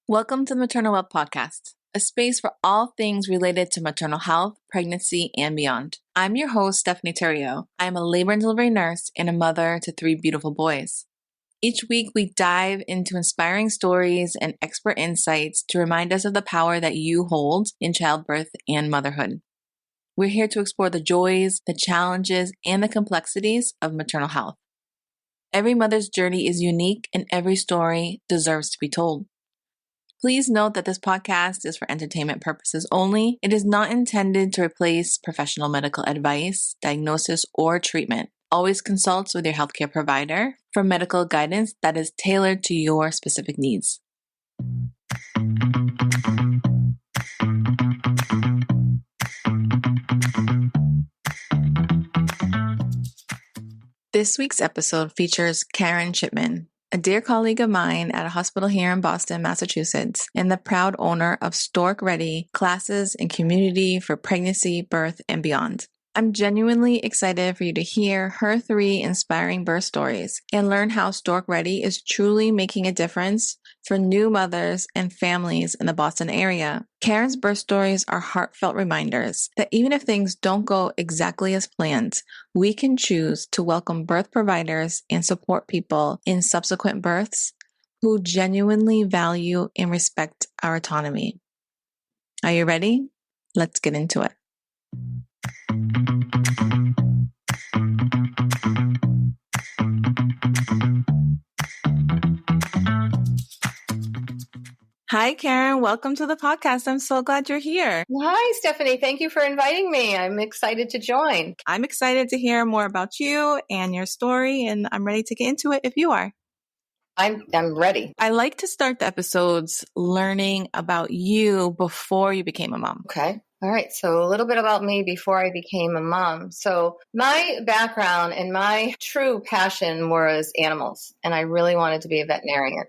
Welcome to the Maternal Wealth Podcast, a space for all things related to maternal health, pregnancy, and beyond. I'm your host, Stephanie Terrio. I'm a labor and delivery nurse and a mother to 3 beautiful boys. Each week, we dive into inspiring stories and expert insights to remind us of the power that you hold in childbirth and motherhood. We're here to explore the joys, the challenges, and the complexities of maternal health. Every mother's journey is unique, and every story deserves to be told. Please note that this podcast is for entertainment purposes only. It is not intended to replace professional medical advice, diagnosis, or treatment. Always consult with your healthcare provider for medical guidance that is tailored to your specific needs. This week's episode features Karen Chipman, a dear colleague of mine at a hospital here in Boston, Massachusetts, and the proud owner of Stork Ready classes and community for pregnancy, birth, and beyond. I'm genuinely excited for you to hear her 3 inspiring birth stories and learn how Stork Ready is truly making a difference for new mothers and families in the Boston area. Karen's birth stories are heartfelt reminders that even if things don't go exactly as planned, we can choose to welcome birth providers and support people in subsequent births who genuinely value and respect our autonomy. Are you ready? Let's get into it. Hi, Karen. Welcome to the podcast. I'm so glad you're here. Hi, Stephanie. Thank you for inviting me. I'm excited to join. I'm excited to hear more about you and your story, and I'm ready to get into it if you are. I'm ready. I like to start the episodes learning about you before you became a mom. Okay. All right. So a little bit about me before I became a mom. So my background and my true passion was animals, and I really wanted to be a veterinarian.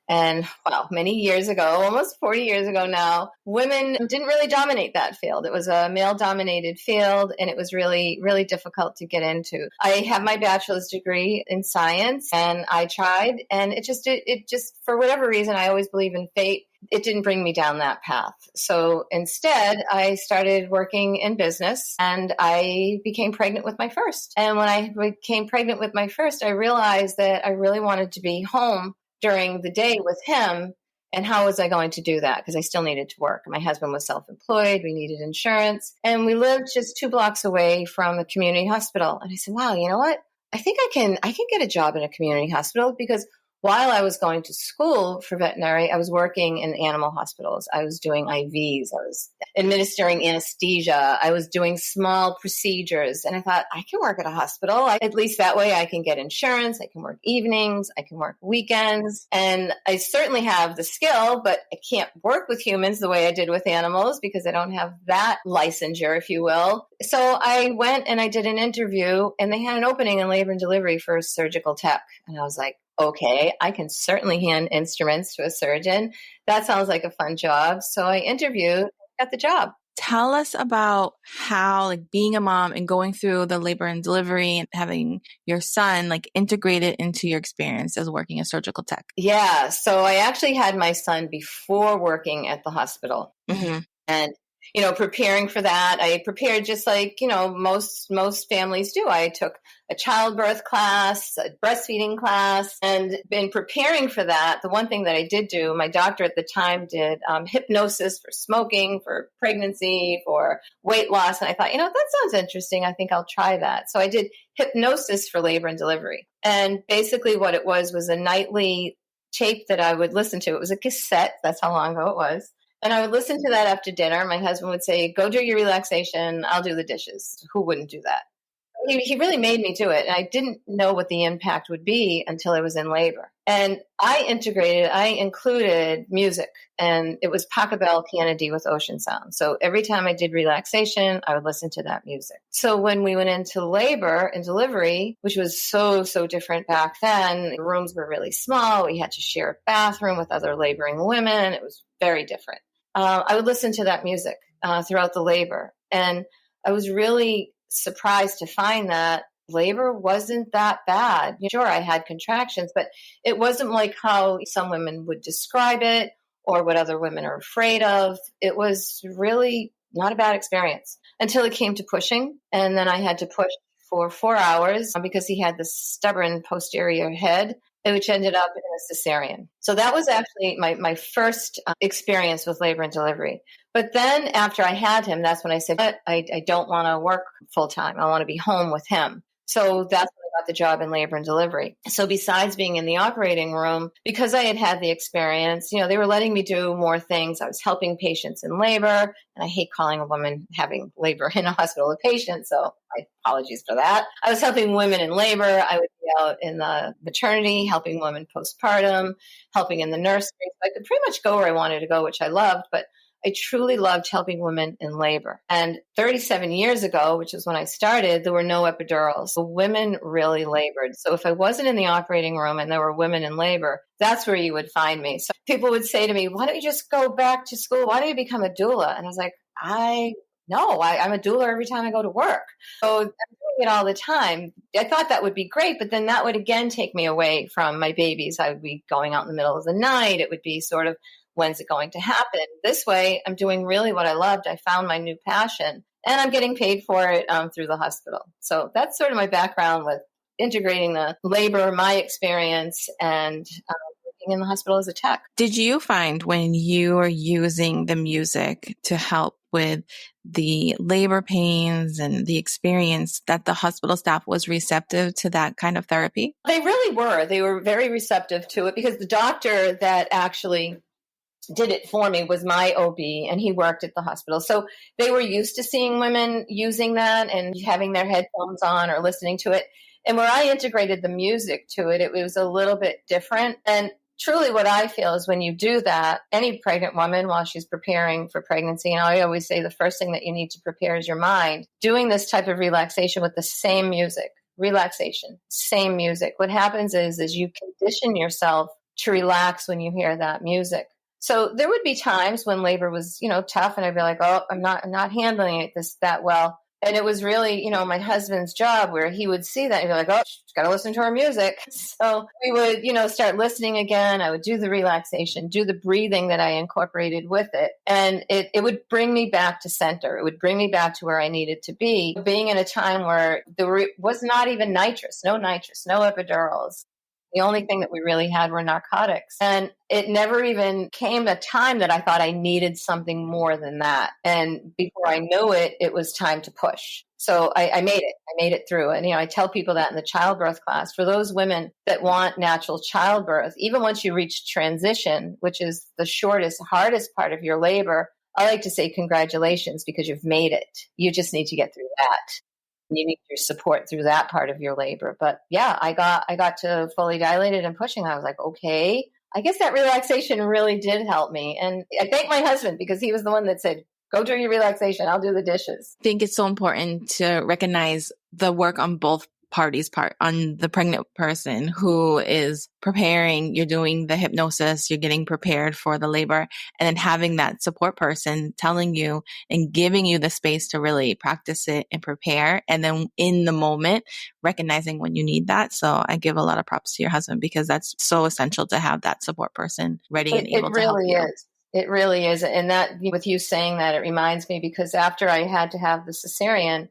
And wow, many years ago, almost 40 years ago now, women didn't really dominate that field. It was a male-dominated field, and it was really, really difficult to get into. I have my bachelor's degree in science, and I tried, and it just, for whatever reason, I always believe in fate. It didn't bring me down that path. So instead, I started working in business, and I became pregnant with my first. And when I became pregnant with my first, I realized that I really wanted to be home during the day with him. And how was I going to do that? Because I still needed to work. My husband was self-employed. We needed insurance. And we lived just 2 blocks away from a community hospital. And I said, wow, you know what? I think I can get a job in a community hospital, because while I was going to school for veterinary, I was working in animal hospitals. I was doing IVs. I was administering anesthesia. I was doing small procedures. And I thought, I can work at a hospital. At least that way I can get insurance. I can work evenings. I can work weekends. And I certainly have the skill, but I can't work with humans the way I did with animals because I don't have that licensure, if you will. So I went and I did an interview, and they had an opening in labor and delivery for a surgical tech. And I was like, okay, I can certainly hand instruments to a surgeon. That sounds like a fun job. So I interviewed, got the job. Tell us about how, being a mom and going through the labor and delivery and having your son, integrated into your experience as working as surgical tech. Yeah. So I actually had my son before working at the hospital. Mm-hmm. And preparing for that, I prepared just like, most families do. I took a childbirth class, a breastfeeding class, and in preparing for that, the one thing that I did do, my doctor at the time did hypnosis for smoking, for pregnancy, for weight loss. And I thought, that sounds interesting. I think I'll try that. So I did hypnosis for labor and delivery. And basically what it was a nightly tape that I would listen to. It was a cassette. That's how long ago it was. And I would listen to that after dinner. My husband would say, go do your relaxation. I'll do the dishes. Who wouldn't do that? He really made me do it. And I didn't know what the impact would be until I was in labor. And I included music. And it was Pachelbel Kennedy with Ocean Sound. So every time I did relaxation, I would listen to that music. So when we went into labor and delivery, which was so different back then, the rooms were really small. We had to share a bathroom with other laboring women. It was very different. I would listen to that music throughout the labor. And I was really surprised to find that labor wasn't that bad. Sure, I had contractions, but it wasn't like how some women would describe it, or what other women are afraid of. It was really not a bad experience until it came to pushing. And then I had to push for 4 hours because he had this stubborn posterior head, which ended up in a cesarean. So that was actually my first experience with labor and delivery. But then after I had him, that's when I said, I don't want to work full time. I want to be home with him. So that's when I got the job in labor and delivery. So besides being in the operating room, because I had the experience, they were letting me do more things. I was helping patients in labor, and I hate calling a woman having labor in a hospital a patient. So my apologies for that. I was helping women in labor. I would be out in the maternity, helping women postpartum, helping in the nursery. So I could pretty much go where I wanted to go, which I loved, but I truly loved helping women in labor. And 37 years ago, which is when I started, there were no epidurals. So women really labored. So if I wasn't in the operating room and there were women in labor, that's where you would find me. So people would say to me, why don't you just go back to school? Why don't you become a doula? And I was like, I'm a doula every time I go to work. So I'm doing it all the time. I thought that would be great, but then that would again take me away from my babies. I would be going out in the middle of the night. It would be sort of, when's it going to happen? This way, I'm doing really what I loved. I found my new passion, and I'm getting paid for it through the hospital. So that's sort of my background with integrating the labor, my experience, and working in the hospital as a tech. Did you find when you were using the music to help with the labor pains and the experience that the hospital staff was receptive to that kind of therapy? They really were. They were very receptive to it because the doctor that actually did it for me was my OB, and he worked at the hospital. So they were used to seeing women using that and having their headphones on or listening to it. And where I integrated the music to it, it was a little bit different. And truly what I feel is when you do that, any pregnant woman while she's preparing for pregnancy, and I always say the first thing that you need to prepare is your mind, doing this type of relaxation with the same music, relaxation, same music. What happens is you condition yourself to relax when you hear that music. So there would be times when labor was, tough, and I'd be like, oh, I'm not handling it that well. And it was really, my husband's job where he would see that and be like, oh, she's got to listen to her music. So we would, start listening again. I would do the relaxation, do the breathing that I incorporated with it. And it would bring me back to center. It would bring me back to where I needed to be, being in a time where there was not even no epidurals. The only thing that we really had were narcotics. And it never even came a time that I thought I needed something more than that. And before I knew it, it was time to push. So I made it. I made it through. And, I tell people that in the childbirth class, for those women that want natural childbirth, even once you reach transition, which is the shortest, hardest part of your labor, I like to say congratulations because you've made it. You just need to get through that. You need your support through that part of your labor. But yeah, I got to fully dilated and pushing. I was like, okay, I guess that relaxation really did help me. And I thank my husband because he was the one that said, go do your relaxation. I'll do the dishes. I think it's so important to recognize the work on both parties' part, on the pregnant person who is preparing, you're doing the hypnosis, you're getting prepared for the labor, and then having that support person telling you and giving you the space to really practice it and prepare. And then in the moment, recognizing when you need that. So I give a lot of props to your husband because that's so essential to have that support person ready and able to help you. It really is. It really is. And that, with you saying that, it reminds me because after I had to have the cesarean,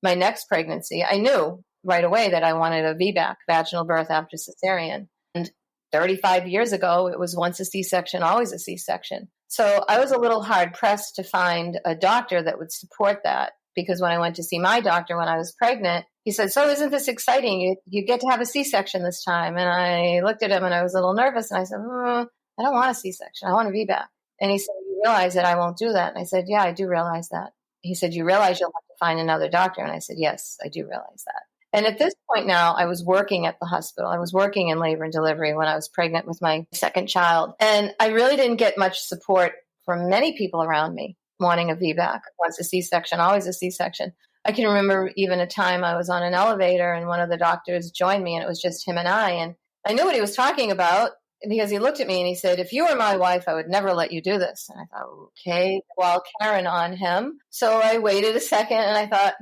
my next pregnancy, I knew right away that I wanted a VBAC, vaginal birth after cesarean. And 35 years ago, it was once a C-section, always a C-section. So I was a little hard pressed to find a doctor that would support that because when I went to see my doctor when I was pregnant, he said, so isn't this exciting? You get to have a C-section this time. And I looked at him and I was a little nervous and I said, I don't want a C-section. I want a VBAC. And he said, you realize that I won't do that? And I said, yeah, I do realize that. He said, you realize you'll have to find another doctor? And I said, yes, I do realize that. And at this point now, I was working at the hospital. I was working in labor and delivery when I was pregnant with my second child. And I really didn't get much support from many people around me wanting a VBAC. Once a C-section, always a C-section. I can remember even a time I was on an elevator and one of the doctors joined me and it was just him and I. And I knew what he was talking about because he looked at me and he said, if you were my wife, I would never let you do this. And I thought, okay, well, Karen on him. So I waited a second and I thought,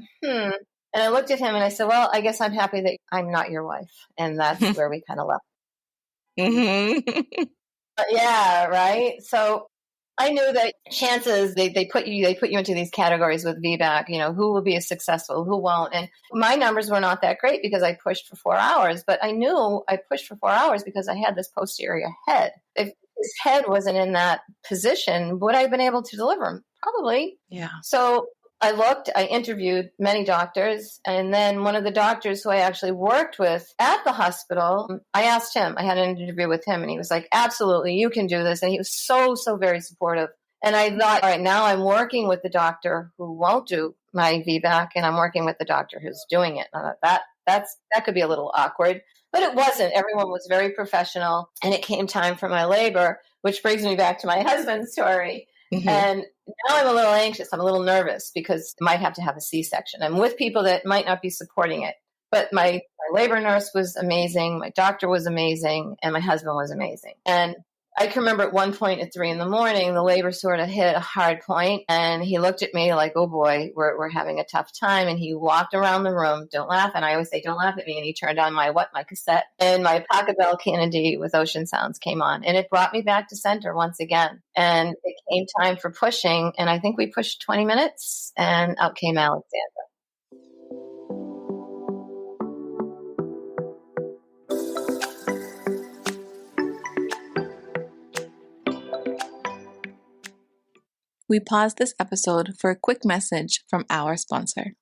And I looked at him and I said, well, I guess I'm happy that I'm not your wife. And that's where we kind of left. Mm-hmm. Yeah, right. So I knew that chances they put you into these categories with VBAC, who will be successful, who won't. And my numbers were not that great because I pushed for 4 hours, but I knew I pushed for 4 hours because I had this posterior head. If his head wasn't in that position, would I have been able to deliver him? Probably. Yeah. So I interviewed many doctors, and then one of the doctors who I actually worked with at the hospital, I asked him, I had an interview with him, and he was like, absolutely, you can do this. And he was so, so very supportive. And I thought, all right, now I'm working with the doctor who won't do my VBAC, and I'm working with the doctor who's doing it. And I thought that could be a little awkward, but it wasn't. Everyone was very professional, and it came time for my labor, which brings me back to my husband's story. Mm-hmm. And now I'm a little anxious. I'm a little nervous because I might have to have a C-section. I'm with people that might not be supporting it. But my labor nurse was amazing. My doctor was amazing. And my husband was amazing. And I can remember at one point at 3 a.m, the labor sort of hit a hard point, and he looked at me like, oh boy, we're having a tough time. And he walked around the room, don't laugh. And I always say, don't laugh at me. And he turned on my cassette, and my Pocket Bell Kennedy with Ocean Sounds came on, and it brought me back to center once again. And it came time for pushing. And I think we pushed 20 minutes and out came Alexandra. We paused this episode for a quick message from our sponsor.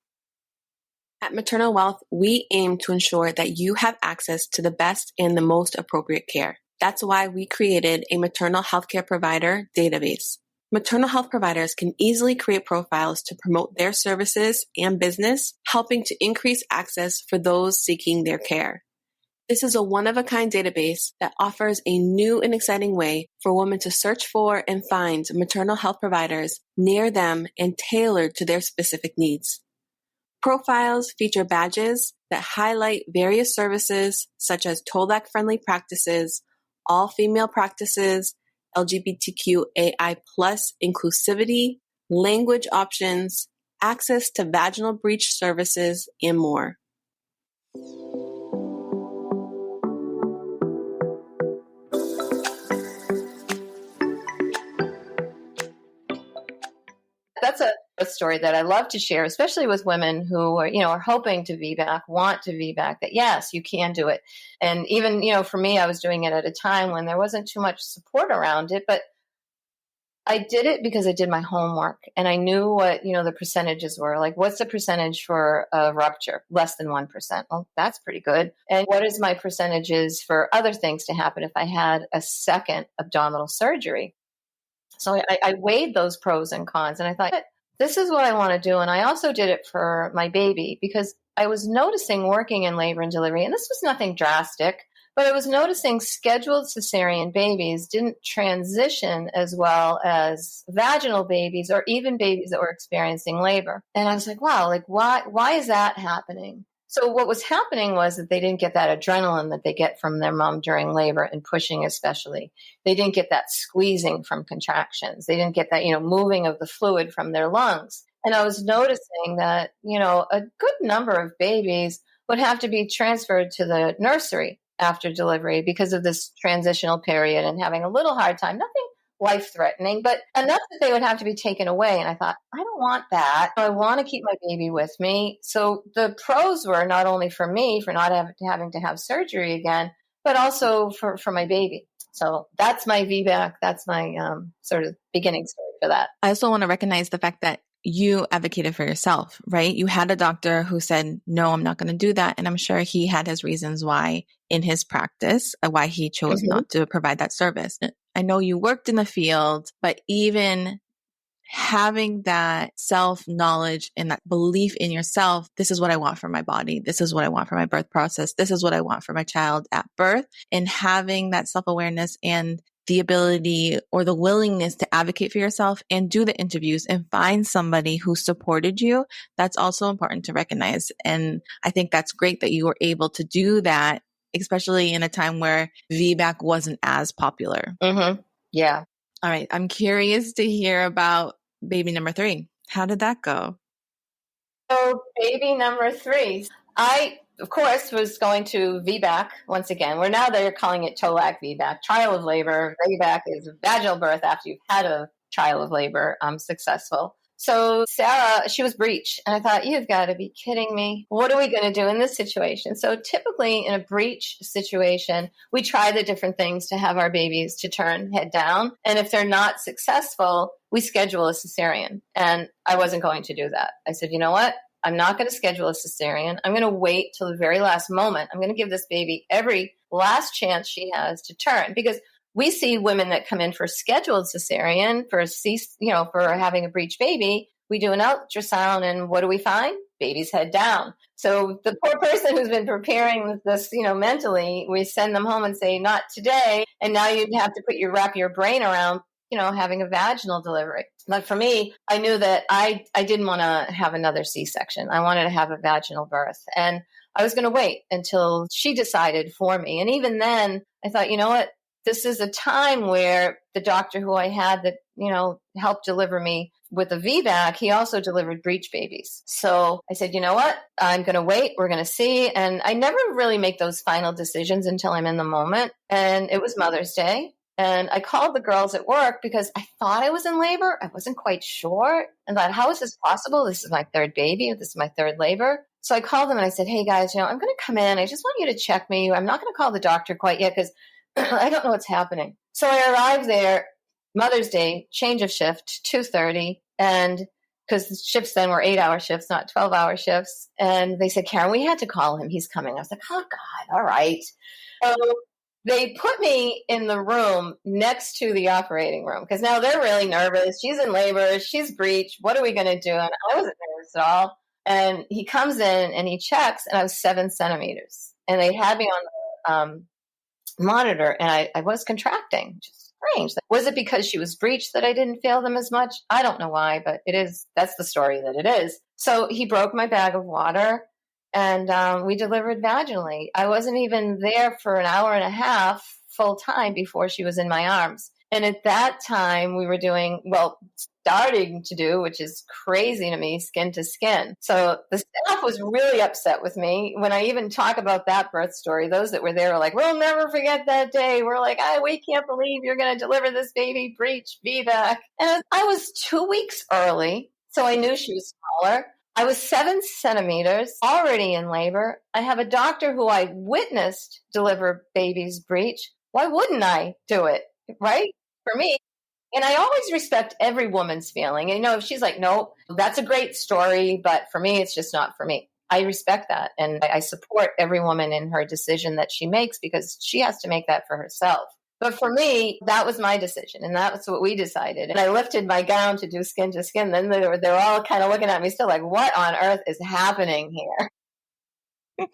At Maternal Wealth, we aim to ensure that you have access to the best and the most appropriate care. That's why we created a maternal healthcare provider database. Maternal health providers can easily create profiles to promote their services and business, helping to increase access for those seeking their care. This is a one-of-a-kind database that offers a new and exciting way for women to search for and find maternal health providers near them and tailored to their specific needs. Profiles feature badges that highlight various services such as TOLAC-friendly practices, all-female practices, LGBTQAI+ inclusivity, language options, access to vaginal breech services, and more. That's a story that I love to share, especially with women who are hoping to VBAC, want to VBAC, that yes, you can do it. And even, for me, I was doing it at a time when there wasn't too much support around it, but I did it because I did my homework and I knew what, the percentages were. Like, what's the percentage for a rupture? Less than 1%. Well, that's pretty good. And what is my percentages for other things to happen if I had a second abdominal surgery? So I weighed those pros and cons, and I thought, this is what I want to do. And I also did it for my baby because I was noticing working in labor and delivery, and this was nothing drastic, but I was noticing scheduled cesarean babies didn't transition as well as vaginal babies or even babies that were experiencing labor. And I was like, wow, why is that happening? So what was happening was that they didn't get that adrenaline that they get from their mom during labor and pushing especially. They didn't get that squeezing from contractions. They didn't get that, moving of the fluid from their lungs. And I was noticing that, a good number of babies would have to be transferred to the nursery after delivery because of this transitional period and having a little hard time. Nothing life-threatening, but enough that they would have to be taken away. And I thought, I don't want that. I want to keep my baby with me. So the pros were not only for me, for not having to have surgery again, but also for my baby. So that's my VBAC. That's my sort of beginning story for that. I also want to recognize the fact that you advocated for yourself, right? You had a doctor who said, no, I'm not going to do that. And I'm sure he had his reasons why in his practice, why he chose not to provide that service. I know you worked in the field, but even having that self-knowledge and that belief in yourself, this is what I want for my body. This is what I want for my birth process. This is what I want for my child at birth. And having that self-awareness and the ability or the willingness to advocate for yourself and do the interviews and find somebody who supported you, that's also important to recognize. And I think that's great that you were able to do that, especially in a time where VBAC wasn't as popular. Mm-hmm. Yeah. All right. I'm curious to hear about baby number 3. How did that go? So baby number 3, I of course, was going to VBAC once again, where now they're calling it TOLAC VBAC, trial of labor. VBAC is vaginal birth after you've had a trial of labor successful. So Sarah, she was breech. And I thought, you've got to be kidding me. What are we going to do in this situation? So typically in a breech situation, we try the different things to have our babies to turn head down. And if they're not successful, we schedule a cesarean. And I wasn't going to do that. I said, you know what? I'm not going to schedule a cesarean. I'm going to wait till the very last moment. I'm going to give this baby every last chance she has to turn, because we see women that come in for scheduled cesarean for having a breech baby. We do an ultrasound, and what do we find? Baby's head down. So the poor person who's been preparing this, mentally, we send them home and say, not today. And now you'd have to wrap your brain around, having a vaginal delivery. But for me, I knew that I didn't want to have another C-section. I wanted to have a vaginal birth. And I was going to wait until she decided for me. And even then, I thought, you know what? This is a time where the doctor who I had that, helped deliver me with a VBAC, he also delivered breech babies. So I said, you know what? I'm going to wait. We're going to see. And I never really make those final decisions until I'm in the moment. And it was Mother's Day. And I called the girls at work because I thought I was in labor. I wasn't quite sure. And thought, how is this possible? This is my third baby. This is my third labor. So I called them and I said, hey guys, I'm going to come in. I just want you to check me. I'm not going to call the doctor quite yet because I don't know what's happening. So I arrived there, Mother's Day, change of shift, 2:30. And because the shifts then were 8-hour shifts, not 12-hour shifts. And they said, Karen, we had to call him. He's coming. I was like, oh God, all right. So they put me in the room next to the operating room because now they're really nervous. She's in labor. She's breech. What are we going to do? And I wasn't nervous at all. And he comes in and he checks, and I was 7 centimeters. And they had me on the monitor, and I was contracting, which is strange. Was it because she was breech that I didn't feel them as much? I don't know why, but that's the story that it is. So he broke my bag of water, and we delivered vaginally. I wasn't even there for an hour and a half full time before she was in my arms. And at that time we were starting to do, which is crazy to me, skin to skin. So the staff was really upset with me. When I even talk about that birth story, those that were there were like, we'll never forget that day. We're like, we can't believe you're going to deliver this baby breech VBAC. And I was 2 weeks early, so I knew she was smaller. I was 7 centimeters, already in labor. I have a doctor who I witnessed deliver babies breech. Why wouldn't I do it, right? For me. And I always respect every woman's feeling. And, if she's like, no, that's a great story, but for me, it's just not for me. I respect that. And I support every woman in her decision that she makes because she has to make that for herself. But for me, that was my decision. And that was what we decided. And I lifted my gown to do skin to skin. Then they were all kind of looking at me still like, what on earth is happening here?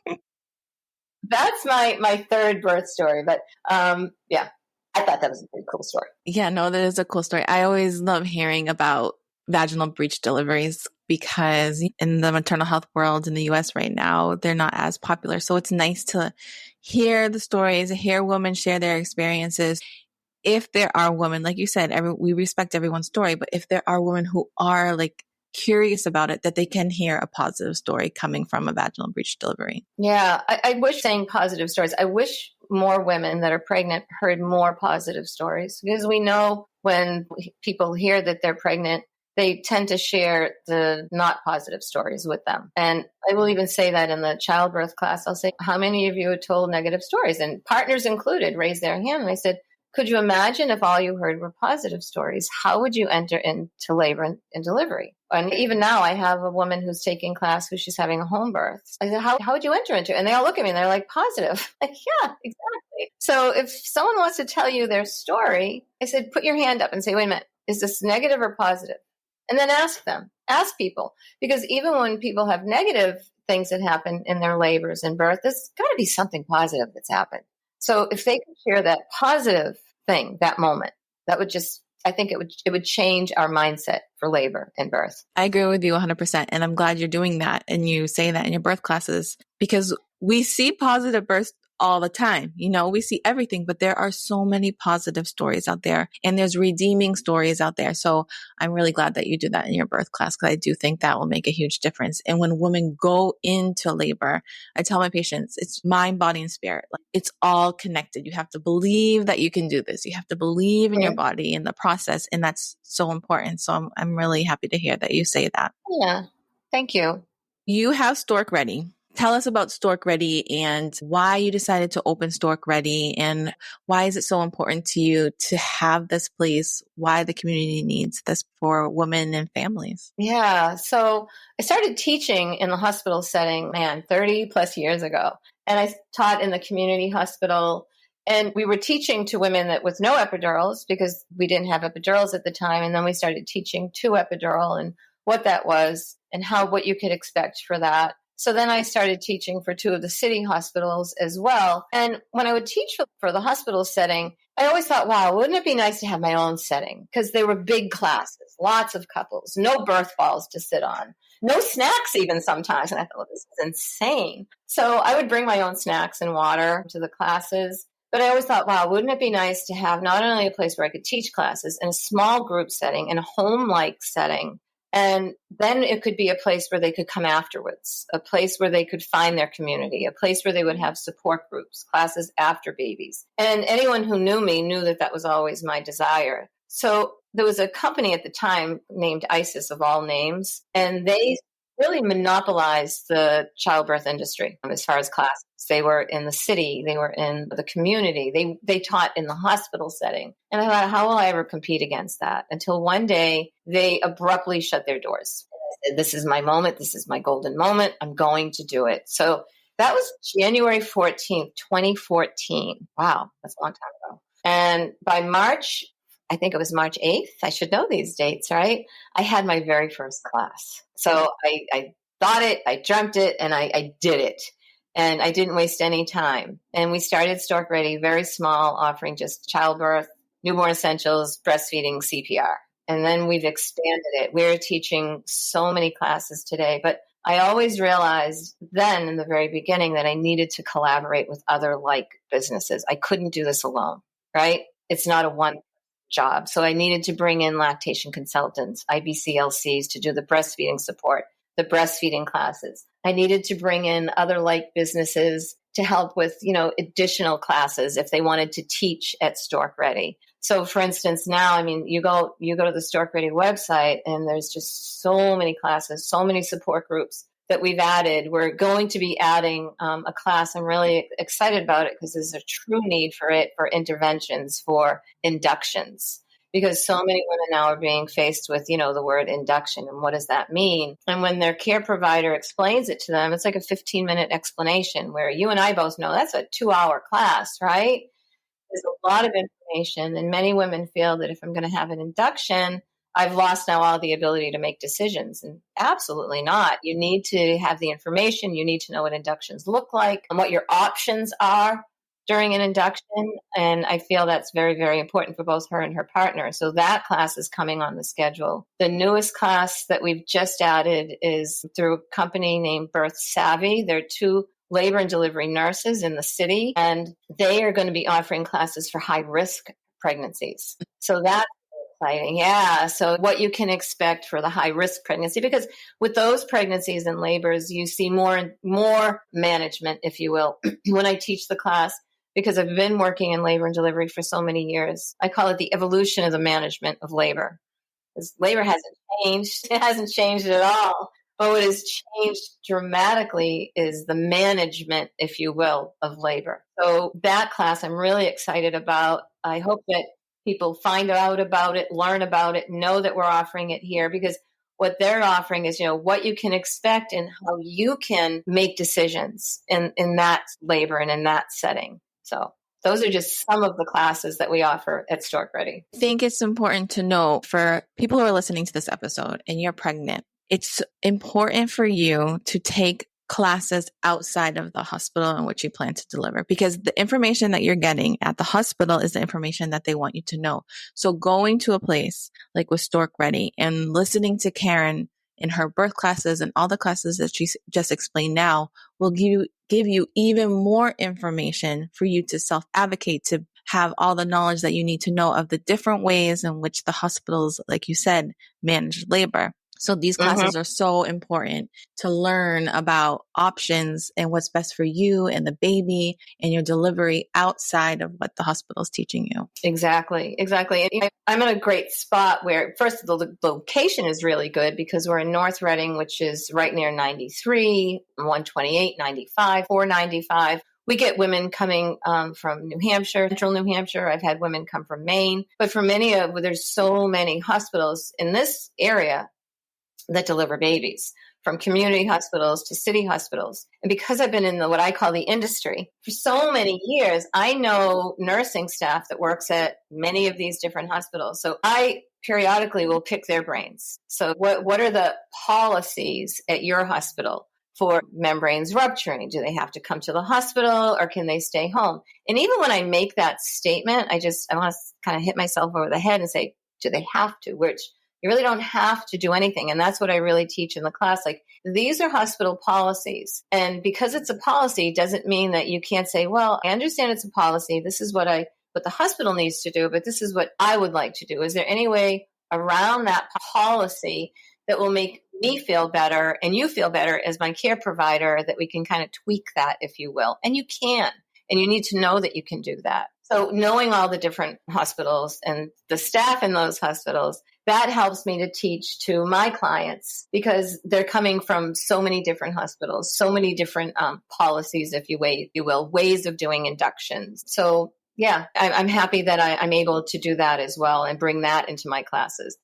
That's my third birth story. But yeah. I thought that was a pretty cool story. Yeah, no, that is a cool story. I always love hearing about vaginal breech deliveries because in the maternal health world in the US right now, they're not as popular. So it's nice to hear the stories, hear women share their experiences. If there are women, like you said, we respect everyone's story, but if there are women who are curious about it, that they can hear a positive story coming from a vaginal breech delivery. Yeah, I wish saying positive stories. I wish more women that are pregnant heard more positive stories because we know when people hear that they're pregnant, they tend to share the not positive stories with them. And I will even say that in the childbirth class, I'll say, how many of you have told negative stories? And partners included raised their hand. And I said, could you imagine if all you heard were positive stories? How would you enter into labor and delivery? And even now I have a woman who's taking class she's having a home birth. I said, how would you enter into it? And they all look at me and they're like, positive. Like, yeah, exactly. So if someone wants to tell you their story, I said, put your hand up and say, wait a minute, is this negative or positive? And then ask them, ask people, because even when people have negative things that happen in their labors and birth, there's got to be something positive that's happened. So if they could share that positive thing, that moment, that would I think it would change our mindset for labor and birth. I agree with you 100%. And I'm glad you're doing that. And you say that in your birth classes because we see positive births all the time. We see everything, but there are so many positive stories out there and there's redeeming stories out there. So I'm really glad that you do that in your birth class, because I do think that will make a huge difference. And when women go into labor, I tell my patients, it's mind, body, and spirit. Like, it's all connected. You have to believe that you can do this. You have to believe in your body and the process. And that's so important. So I'm really happy to hear that you say that. Yeah. Thank you. You have Stork Ready. Tell us about Stork Ready and why you decided to open Stork Ready, and why is it so important to you to have this place, why the community needs this for women and families. Yeah. So I started teaching in the hospital setting, 30 plus years ago. And I taught in the community hospital. And we were teaching to women that with no epidurals, because we didn't have epidurals at the time. And then we started teaching to epidural and what that was and what you could expect for that. So then I started teaching for 2 of the city hospitals as well. And when I would teach for the hospital setting, I always thought, wow, wouldn't it be nice to have my own setting? Because they were big classes, lots of couples, no birth balls to sit on, no snacks even sometimes. And I thought, well, this is insane. So I would bring my own snacks and water to the classes. But I always thought, wow, wouldn't it be nice to have not only a place where I could teach classes in a small group setting, in a home-like setting, and then it could be a place where they could come afterwards, a place where they could find their community, a place where they would have support groups, classes after babies. And anyone who knew me knew that that was always my desire. So there was a company at the time named ISIS, of all names, and they really monopolized the childbirth industry as far as classes. They were in the city, they were in the community, they taught in the hospital setting. And I thought, how will I ever compete against that? Until one day they abruptly shut their doors. I said, this is my moment, this is my golden moment, I'm going to do it. So that was January 14th, 2014. Wow, that's a long time ago. And by March, I think it was March 8th. I should know these dates, right? I had my very first class. So I thought it, I dreamt it, and I did it. And I didn't waste any time. And we started Stork Ready, very small, offering just childbirth, newborn essentials, breastfeeding, CPR. And then we've expanded it. We're teaching so many classes today. But I always realized then in the very beginning that I needed to collaborate with other like businesses. I couldn't do this alone, right? It's not a one job. So I needed to bring in lactation consultants, IBCLCs, to do the breastfeeding support, the breastfeeding classes. I needed to bring in other like businesses to help with, additional classes if they wanted to teach at Stork Ready. So for instance, now, you go to the Stork Ready website and there's just so many classes, so many support groups that we've added. We're going to be adding a class. I'm really excited about it because there's a true need for it, for interventions, for inductions. Because so many women now are being faced with, the word induction and what does that mean? And when their care provider explains it to them, it's like a 15-minute explanation where you and I both know that's a 2-hour class, right? There's a lot of information, and many women feel that if I'm going to have an induction, I've lost now all the ability to make decisions. And absolutely not. You need to have the information. You need to know what inductions look like and what your options are during an induction. And I feel that's very, very important for both her and her partner. So that class is coming on the schedule. The newest class that we've just added is through a company named Birth Savvy. They're 2 labor and delivery nurses in the city, and they are going to be offering classes for high risk pregnancies. So that's exciting. Yeah. So what you can expect for the high risk pregnancy, because with those pregnancies and labors, you see more and more management, if you will. When I teach the class, because I've been working in labor and delivery for so many years, I call it the evolution of the management of labor. Because labor hasn't changed. It hasn't changed at all. But what has changed dramatically is the management, if you will, of labor. So that class I'm really excited about. I hope that people find out about it, learn about it, know that we're offering it here, because what they're offering is, what you can expect and how you can make decisions in that labor and in that setting. So those are just some of the classes that we offer at Stork Ready. I think it's important to know for people who are listening to this episode and you're pregnant, it's important for you to take classes outside of the hospital in which you plan to deliver, because the information that you're getting at the hospital is the information that they want you to know. So going to a place like with Stork Ready and listening to Karen in her birth classes and all the classes that she just explained now will give you even more information for you to self-advocate, to have all the knowledge that you need to know of the different ways in which the hospitals, like you said, manage labor. So these classes are so important to learn about options and what's best for you and the baby and your delivery outside of what the hospital is teaching you. Exactly. And I'm in a great spot where, first, the location is really good because we're in North Reading, which is right near 93, 128, 95, 495. We get women coming from New Hampshire, central New Hampshire. I've had women come from Maine. But for there's so many hospitals in this area that deliver babies, from community hospitals to city hospitals. And because I've been in what I call the industry for so many years, I know nursing staff that works at many of these different hospitals. So I periodically will pick their brains. So what are the policies at your hospital for membranes rupturing? Do they have to come to the hospital or can they stay home? And even when I make that statement, I want to kind of hit myself over the head and say, do they have to? Which you really don't have to do anything. And that's what I really teach in the class. Like, these are hospital policies. And because it's a policy doesn't mean that you can't say, well, I understand it's a policy. This is what the hospital needs to do, but this is what I would like to do. Is there any way around that policy that will make me feel better and you feel better as my care provider, that we can kind of tweak that, if you will? And you can. And you need to know that you can do that. So knowing all the different hospitals and the staff in those hospitals, that helps me to teach to my clients because they're coming from so many different hospitals, so many different policies, if you will, ways of doing inductions. So yeah, I'm happy that I'm able to do that as well and bring that into my classes.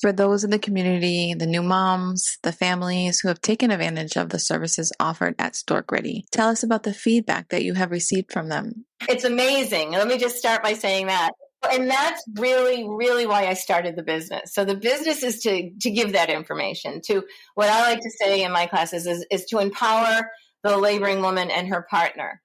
For those in the community, the new moms, the families who have taken advantage of the services offered at Stork Ready, tell us about the feedback that you have received from them. It's amazing. Let me just start by saying that. And that's really, really why I started the business. So the business is to give that information. To what I like to say in my classes is to empower the laboring woman and her partner.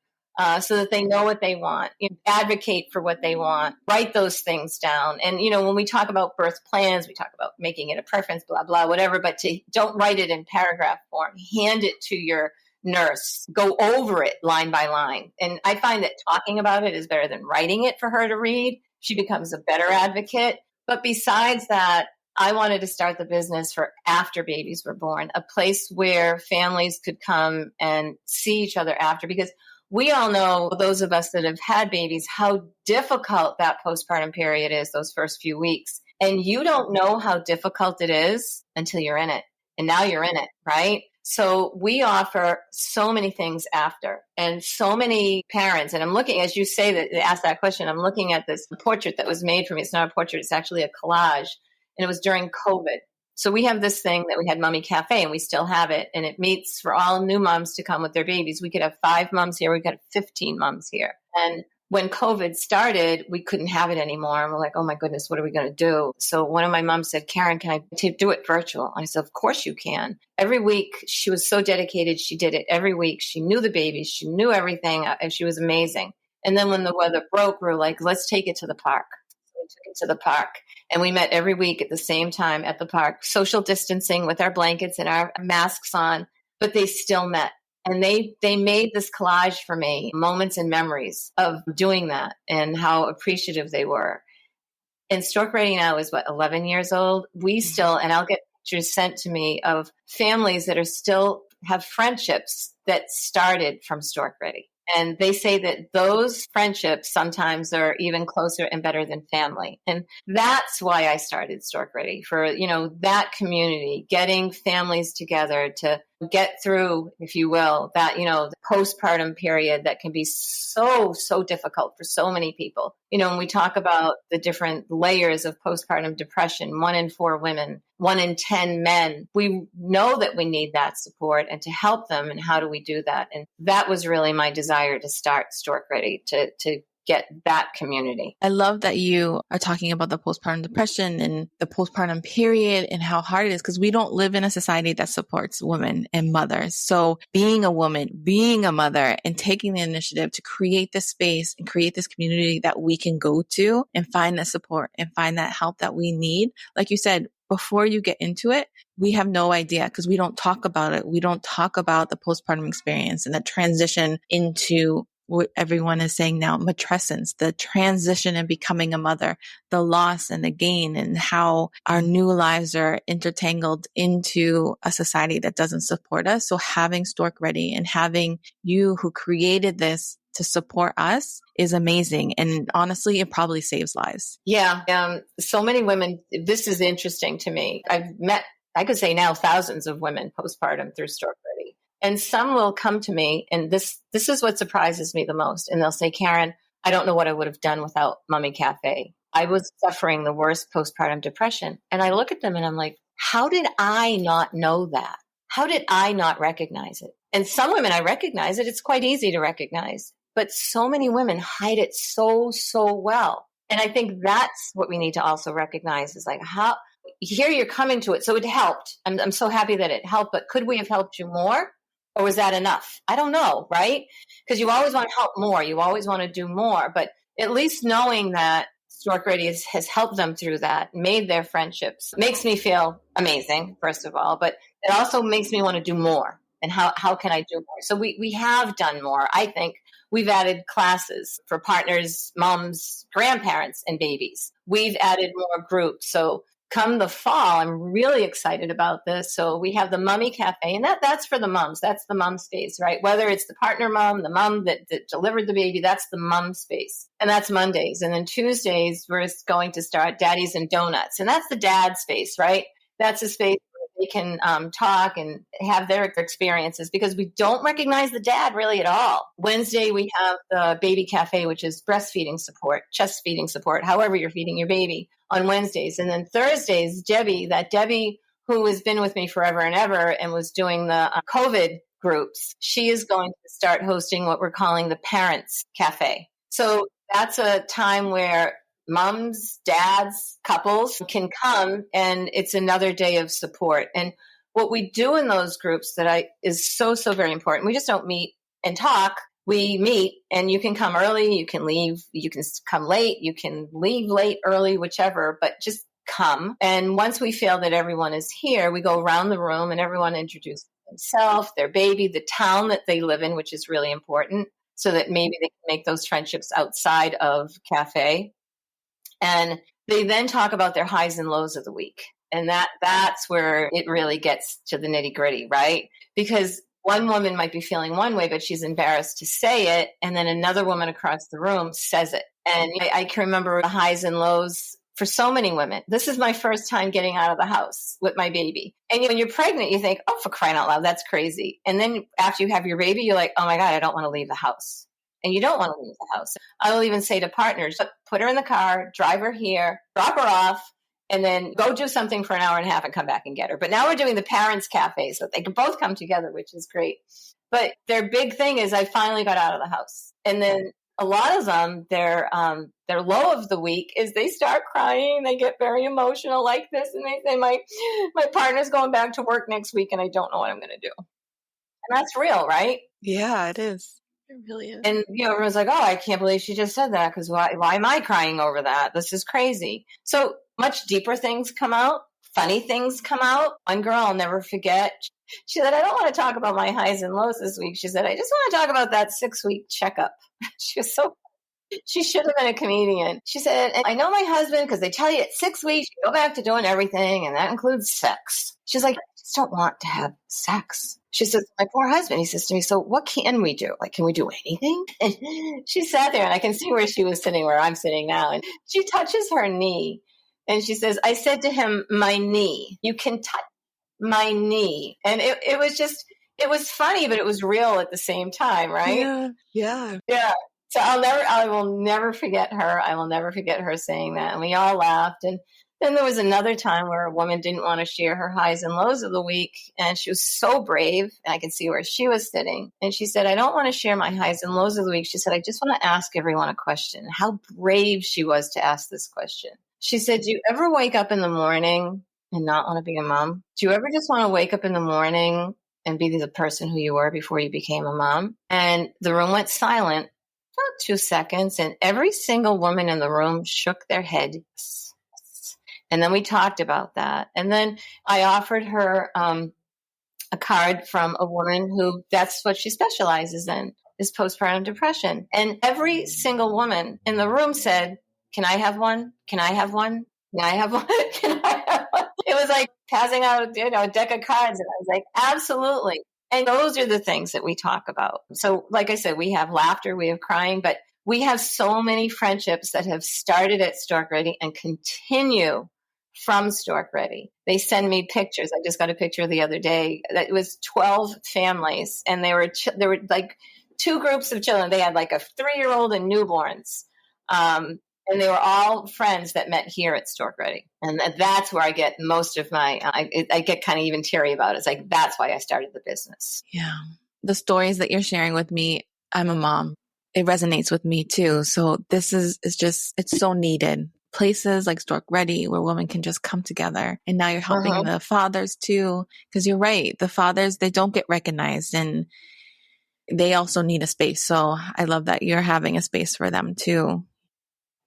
So that they know what they want, advocate for what they want, write those things down. And, when we talk about birth plans, we talk about making it a preference, blah, blah, whatever, but don't write it in paragraph form. Hand it to your nurse. Go over it line by line. And I find that talking about it is better than writing it for her to read. She becomes a better advocate. But besides that, I wanted to start the business for after babies were born, a place where families could come and see each other after, because we all know, those of us that have had babies, how difficult that postpartum period is, those first few weeks. And you don't know how difficult it is until you're in it. And now you're in it, right? So we offer so many things after, and so many parents. And I'm looking, as you say that, ask that question, I'm looking at this portrait that was made for me. It's not a portrait, it's actually a collage. And it was during COVID. So we have this thing that we had Mommy Cafe, and we still have it. And it meets for all new moms to come with their babies. We could have 5 moms here. We could have 15 moms here. And when COVID started, we couldn't have it anymore. And we're like, oh my goodness, what are we going to do? So one of my moms said, Karen, can I do it virtual? I said, of course you can. Every week, she was so dedicated. She did it every week. She knew the babies. She knew everything. And she was amazing. And then when the weather broke, we were like, let's take it to the park. We took it to the park, and we met every week at the same time at the park, social distancing with our blankets and our masks on, but they still met. And they made this collage for me, moments and memories of doing that and how appreciative they were. And Stork Ready now is 11 years old. We still, and I'll get pictures sent to me of families that are still have friendships that started from Stork Ready. And they say that those friendships sometimes are even closer and better than family. And that's why I started Stork Ready, for, that community, getting families together to get through, if you will, that, the postpartum period that can be so, so difficult for so many people. When we talk about the different layers of postpartum depression, 1 in 4 women, 1 in 10 men, we know that we need that support and to help them. And how do we do that? And that was really my desire to start Stork Ready, to get that community. I love that you are talking about the postpartum depression and the postpartum period and how hard it is, because we don't live in a society that supports women and mothers. So being a woman, being a mother, and taking the initiative to create this space and create this community that we can go to and find the support and find that help that we need. Like you said, before you get into it, we have no idea because we don't talk about it. We don't talk about the postpartum experience and the transition into what everyone is saying now, matrescence, the transition and becoming a mother, the loss and the gain, and how our new lives are intertangled into a society that doesn't support us. So having Stork Ready and having you who created this to support us is amazing. And honestly, it probably saves lives. Yeah. So many women, this is interesting to me. I've met, I could say now, thousands of women postpartum through Stork Ready. And some will come to me, and this is what surprises me the most. And they'll say, Karen, I don't know what I would have done without Mommy Cafe. I was suffering the worst postpartum depression. And I look at them and I'm like, how did I not know that? How did I not recognize it? And some women, I recognize it. It's quite easy to recognize. But so many women hide it so well. And I think that's what we need to also recognize is like how here you're coming to it. So it helped. I'm so happy that it helped, but could we have helped you more? Or was that enough? I don't know, right? Because you always want to help more. You always want to do more. But at least knowing that Stork Ready has helped them through that, made their friendships, makes me feel amazing, first of all. But it also makes me want to do more. And how can I do more? So we have done more. I think we've added classes for partners, moms, grandparents, and babies. We've added more groups. So come the fall, I'm really excited about this. So we have the Mommy Cafe, and that's for the moms. That's the mom space, right? Whether it's the partner mom, the mom that delivered the baby, that's the mom space. And that's Mondays. And then Tuesdays, we're going to start Daddies and Donuts. And that's the dad space, right? That's a space where they can talk and have their experiences, because we don't recognize the dad really at all. Wednesday, we have the Baby Cafe, which is breastfeeding support, chest feeding support, however you're feeding your baby on Wednesdays. And then Thursdays, Debbie, who has been with me forever and ever and was doing the COVID groups, she is going to start hosting what we're calling the Parents Cafe. So that's a time where moms, dads, couples can come, and it's another day of support. And what we do in those groups is so very important. We just don't meet and talk. We meet, and you can come early, you can leave, you can come late, you can leave late, early, whichever, but just come. And once we feel that everyone is here, we go around the room and everyone introduces themselves, their baby, the town that they live in, which is really important, so that maybe they can make those friendships outside of cafe. And they then talk about their highs and lows of the week. And that's where it really gets to the nitty gritty, right? Because one woman might be feeling one way, but she's embarrassed to say it. And then another woman across the room says it. And I can remember the highs and lows for so many women. This is my first time getting out of the house with my baby. And when you're pregnant, you think, oh, for crying out loud, that's crazy. And then after you have your baby, you're like, oh my God, I don't want to leave the house. And you don't want to leave the house. I will even say to partners, put her in the car, drive her here, drop her off, and then go do something for an hour and a half and come back and get her. But now we're doing the Parents Cafe so they can both come together, which is great. But their big thing is I finally got out of the house. And then a lot of them, their low of the week is they start crying. They get very emotional like this. And they say, my partner's going back to work next week and I don't know what I'm going to do. And that's real, right? Yeah, it is. It really is. And everyone's like, oh, I can't believe she just said that, because why am I crying over that? This is crazy. So much deeper things come out. Funny things come out. One girl I'll never forget. She said, I don't want to talk about my highs and lows this week. She said, I just want to talk about that 6-week checkup. She was so She should have been a comedian. She said, and I know my husband, because they tell you at 6 weeks, you go back to doing everything, and that includes sex. She's like, I just don't want to have sex. She says, my poor husband, he says to me, so what can we do? Like, can we do anything? And she sat there, and I can see where she was sitting, where I'm sitting now. And she touches her knee, and she says, I said to him, my knee. You can touch my knee. And it was just, it was funny, but it was real at the same time, right? Yeah. So I will never forget her. I will never forget her saying that. And we all laughed. And Then there was another time where a woman didn't want to share her highs and lows of the week, and she was so brave. And I could see where she was sitting. And she said, I don't want to share my highs and lows of the week. She said, I just want to ask everyone a question. How brave she was to ask this question. She said, do you ever wake up in the morning and not want to be a mom? Do you ever just want to wake up in the morning and be the person who you were before you became a mom? And the room went silent about 2 seconds, and every single woman in the room shook their head. And then we talked about that. And then I offered her a card from a woman who that's what she specializes in, is postpartum depression. And every single woman in the room said, can I have one? Can I have one? Can I have one? Can I have one? It was like passing out, a deck of cards. And I was like, absolutely. And those are the things that we talk about. So like I said, we have laughter, we have crying, but we have so many friendships that have started at Stork Ready and continue from Stork Ready. They send me pictures. I just got a picture the other day that it was 12 families, and there were like 2 groups of children. They had like a 3-year-old and newborns. And they were all friends that met here at Stork Ready. And that's where I get most of my, I get kind of even teary about it. It's like, that's why I started the business. Yeah. The stories that you're sharing with me, I'm a mom. It resonates with me too. So this is just, it's so needed. Places like Stork Ready where women can just come together. And now you're helping the fathers too. Because you're right. The fathers, they don't get recognized, and they also need a space. So I love that you're having a space for them too.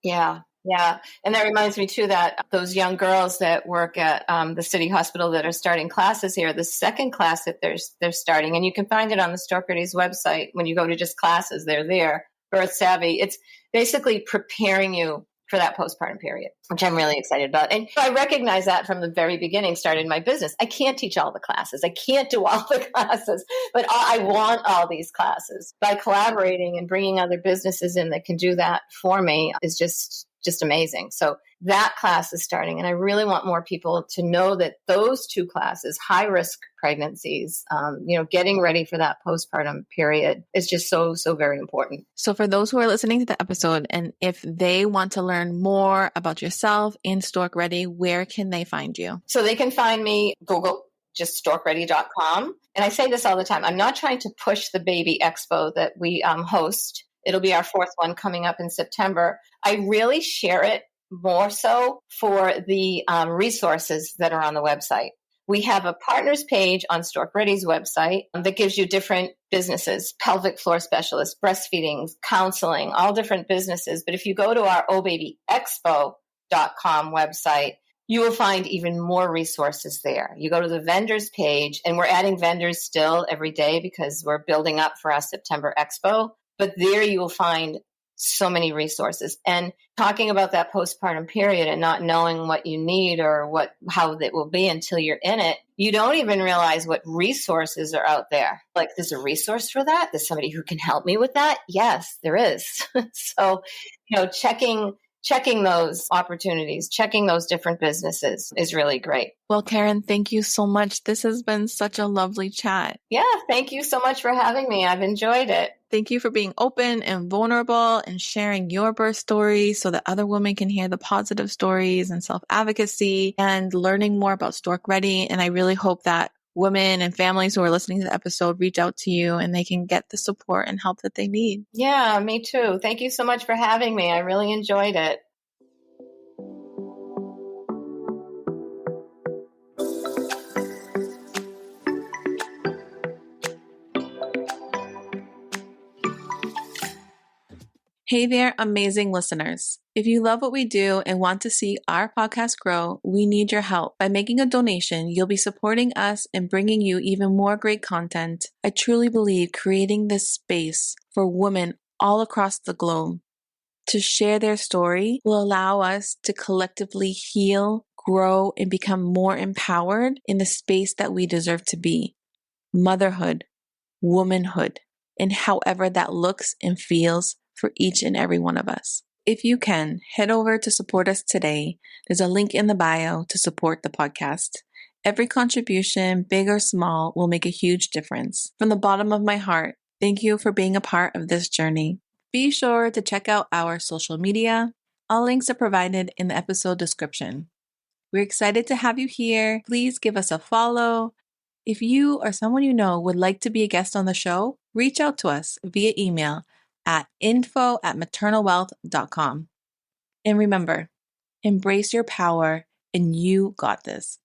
Yeah. Yeah. And that reminds me too that those young girls that work at the city hospital that are starting classes here, the second class that they're starting, and you can find it on the Stork Ready's website. When you go to just classes, they're there. Birth Savvy. It's basically preparing you for that postpartum period, which I'm really excited about. And I recognize that from the very beginning, started my business. I can't teach all the classes. I can't do all the classes, but I want all these classes. By collaborating and bringing other businesses in that can do that for me is just amazing. So that class is starting. And I really want more people to know that those 2 classes, high risk pregnancies, getting ready for that postpartum period is just so very important. So for those who are listening to the episode, and if they want to learn more about yourself and Stork Ready, where can they find you? So they can find me, Google, just storkready.com. And I say this all the time. I'm not trying to push the baby expo that we host. It'll be our 4th one coming up in September. I really share it more so for the resources that are on the website. We have a partners page on Stork Ready's website that gives you different businesses, pelvic floor specialists, breastfeeding, counseling, all different businesses. But if you go to our obabyexpo.com website, you will find even more resources there. You go to the vendors page, and we're adding vendors still every day because we're building up for our September expo. But there you will find so many resources. And talking about that postpartum period and not knowing what you need or how it will be until you're in it, you don't even realize what resources are out there. Like, there's a resource for that? There's somebody who can help me with that? Yes, there is. So, checking those opportunities, checking those different businesses is really great. Well, Karen, thank you so much. This has been such a lovely chat. Yeah, thank you so much for having me. I've enjoyed it. Thank you for being open and vulnerable and sharing your birth story so that other women can hear the positive stories and self-advocacy and learning more about Stork Ready. And I really hope that women and families who are listening to the episode reach out to you and they can get the support and help that they need. Yeah, me too. Thank you so much for having me. I really enjoyed it. Hey there, amazing listeners. If you love what we do and want to see our podcast grow, we need your help. By making a donation, you'll be supporting us and bringing you even more great content. I truly believe creating this space for women all across the globe to share their story will allow us to collectively heal, grow, and become more empowered in the space that we deserve to be. Motherhood, womanhood, and however that looks and feels for each and every one of us. If you can, head over to support us today. There's a link in the bio to support the podcast. Every contribution, big or small, will make a huge difference. From the bottom of my heart, thank you for being a part of this journey. Be sure to check out our social media. All links are provided in the episode description. We're excited to have you here. Please give us a follow. If you or someone you know would like to be a guest on the show, reach out to us via email at info@maternalwealth.com. And remember, embrace your power and you got this.